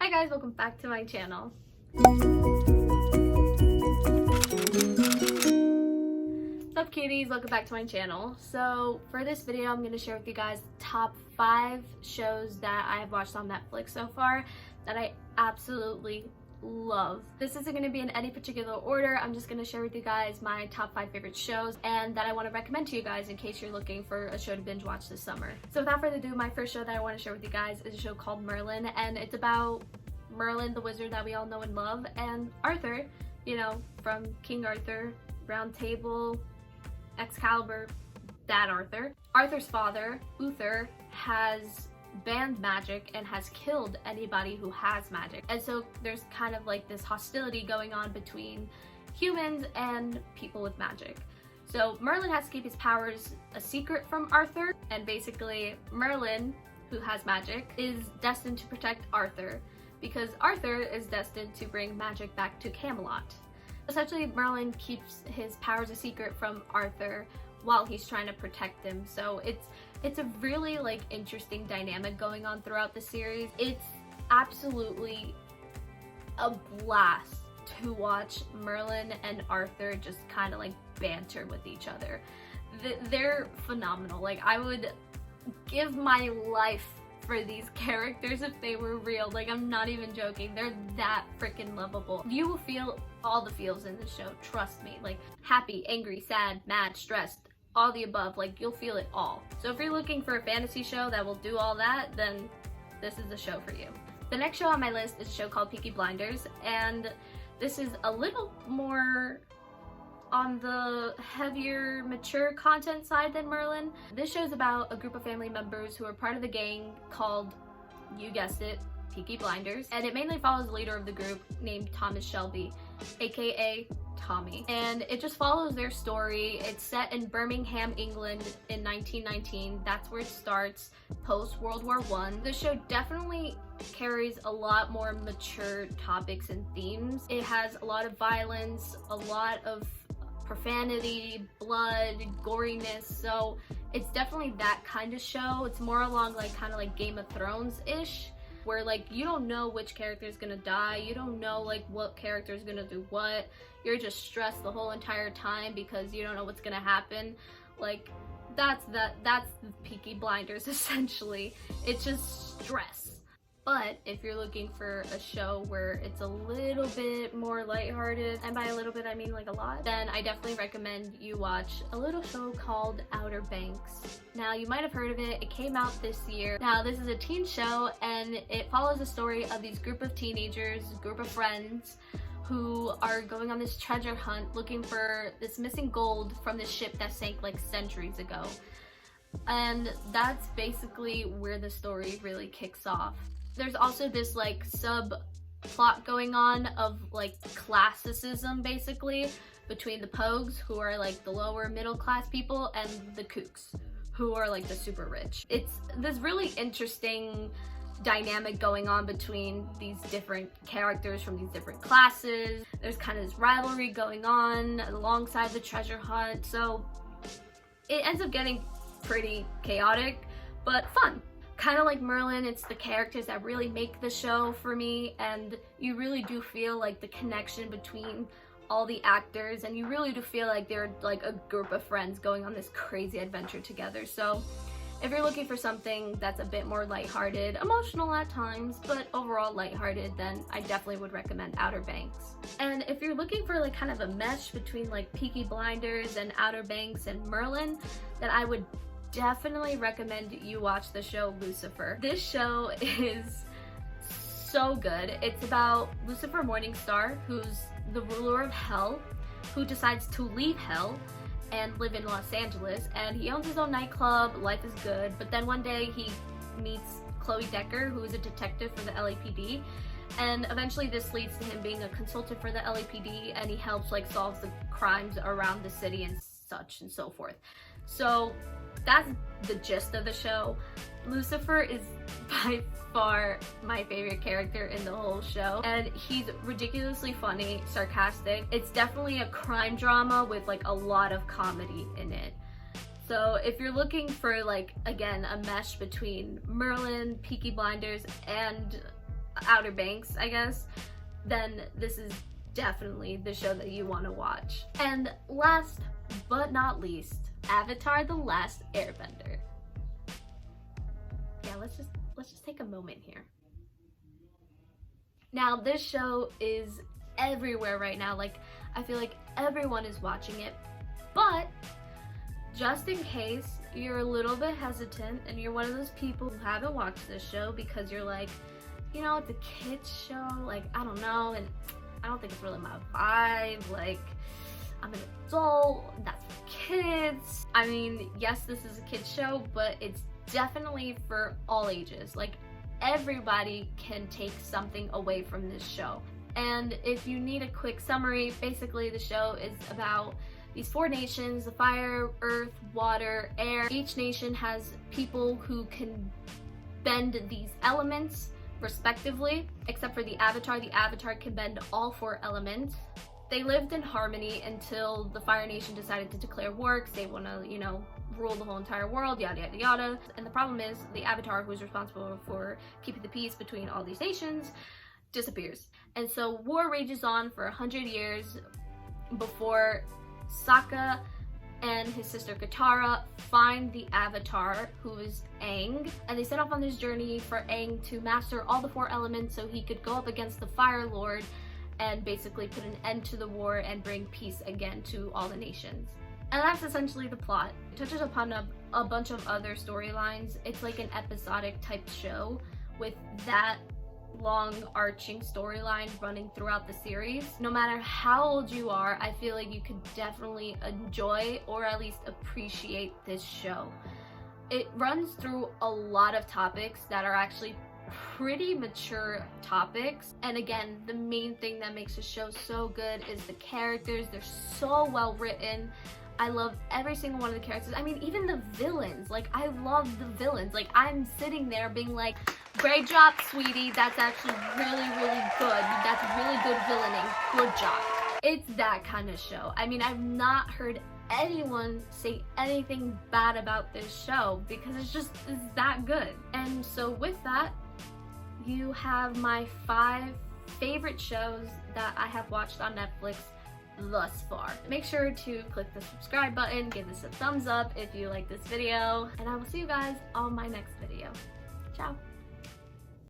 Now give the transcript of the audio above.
Hi guys, welcome back to my channel. What's up cuties, welcome back to my channel. So for this video I'm going to share with you guys top 5 shows that I have watched on Netflix so far that I absolutely love. This isn't going to be in any particular order. I'm just going to share with you guys my top 5 favorite shows and that I want to recommend to you guys in case you're looking for a show to binge watch this summer. So without further ado, my first show that I want to share with you guys is a show called Merlin, and it's about Merlin, the wizard that we all know and love, and Arthur, you know, from King Arthur, Round Table, Excalibur, that Arthur. Arthur's father, Uther, has banned magic and has killed anybody who has magic. And so there's kind of like this hostility going on between humans and people with magic. So Merlin has to keep his powers a secret from Arthur, and basically Merlin, who has magic, is destined to protect Arthur because Arthur is destined to bring magic back to Camelot. Essentially, Merlin keeps his powers a secret from Arthur while he's trying to protect him. So it's a really like interesting dynamic going on throughout the series. It's absolutely a blast to watch Merlin and Arthur just kind of like banter with each other. They're phenomenal. Like, I would give my life for these characters if they were real. Like, I'm not even joking. They're that freaking lovable. You will feel all the feels in the show, trust me. Like happy, angry, sad, mad, stressed, all the above. Like, you'll feel it all. So if you're looking for a fantasy show that will do all that, then this is the show for you. The next show on my list is a show called Peaky Blinders, and this is a little more on the heavier, mature content side than Merlin. This show is about a group of family members who are part of the gang called, you guessed it, Peaky Blinders, and it mainly follows the leader of the group named Thomas Shelby, aka Tommy, and it just follows their story. It's set in Birmingham, England in 1919. That's where it starts, post World War I. The show definitely carries a lot more mature topics and themes. It has a lot of violence, a lot of profanity, blood, goriness, so it's definitely that kind of show. It's more along like kind of like Game of Thrones-ish, where like you don't know which character is gonna die, you don't know like what character is gonna do what, you're just stressed the whole entire time because you don't know what's gonna happen. Like that's Peaky Blinders essentially. It's just stress. But if you're looking for a show where it's a little bit more lighthearted, and by a little bit I mean like a lot, then I definitely recommend you watch a little show called Outer Banks. Now, you might have heard of it. It came out this year. Now, this is a teen show, and it follows the story of these group of teenagers, group of friends, who are going on this treasure hunt looking for this missing gold from this ship that sank like centuries ago. And that's basically where the story really kicks off. There's also this like subplot going on of like classicism basically between the Pogues, who are like the lower middle class people, and the Kooks, who are like the super rich. It's this really interesting dynamic going on between these different characters from these different classes. There's kind of this rivalry going on alongside the treasure hunt, so it ends up getting pretty chaotic but fun. Kind of like Merlin, it's the characters that really make the show for me, and you really do feel like the connection between all the actors, and you really do feel like they're like a group of friends going on this crazy adventure together. So if you're looking for something that's a bit more lighthearted, emotional at times, but overall lighthearted, then I definitely would recommend Outer Banks. And if you're looking for like kind of a mesh between like Peaky Blinders and Outer Banks and Merlin, then I would definitely recommend you watch the show Lucifer. This show is so good. It's about Lucifer Morningstar, who's the ruler of hell, who decides to leave hell and live in Los Angeles, and he owns his own nightclub. Life is good, but then one day he meets Chloe Decker, who is a detective for the LAPD, and eventually this leads to him being a consultant for the LAPD, and he helps like solve the crimes around the city and such and so forth. So that's the gist of the show. Lucifer is by far my favorite character in the whole show, and he's ridiculously funny, sarcastic. It's definitely a crime drama with like a lot of comedy in it. So if you're looking for like, again, a mesh between Merlin, Peaky Blinders, and Outer Banks, I guess, then this is definitely the show that you want to watch. And last but not least, Avatar: The Last Airbender. Yeah, let's just take a moment here. Now, this show is everywhere right now. Like, I feel like everyone is watching it, but just in case you're a little bit hesitant and you're one of those people who haven't watched this show because you're like, you know, it's a kids show, like, I don't know, and I don't think it's really my vibe, like, I'm an adult, that's for kids. I mean, yes, this is a kids show, but it's definitely for all ages. Like, everybody can take something away from this show. And if you need a quick summary, basically the show is about these 4 nations: the fire, earth, water, air. Each nation has people who can bend these elements respectively, except for the Avatar. The Avatar can bend all 4 elements. They lived in harmony until the Fire Nation decided to declare war because they want to, you know, rule the whole entire world, yada yada yada. And the problem is the Avatar, who is responsible for keeping the peace between all these nations, disappears. And so war rages on for 100 years before Sokka and his sister Katara find the Avatar, who is Aang, and they set off on this journey for Aang to master all the 4 elements so he could go up against the Fire Lord and basically put an end to the war and bring peace again to all the nations. And that's essentially the plot. It touches upon a bunch of other storylines. It's like an episodic type show with that long arching storyline running throughout the series. No matter how old you are, I feel like you could definitely enjoy or at least appreciate this show. It runs through a lot of topics that are actually pretty mature topics, and again, the main thing that makes the show so good is the characters. They're so well written. I love every single one of the characters. I mean, even the villains. Like, I love the villains. Like, I'm sitting there being like, great job, sweetie. That's actually really, really good. That's really good villaining. Good job. It's that kind of show. I mean, I've not heard anyone say anything bad about this show because it's that good. And so with that, you have my 5 favorite shows that I have watched on Netflix thus far. Make sure to click the subscribe button, give this a thumbs up if you like this video, and I will see you guys on my next video. Ciao.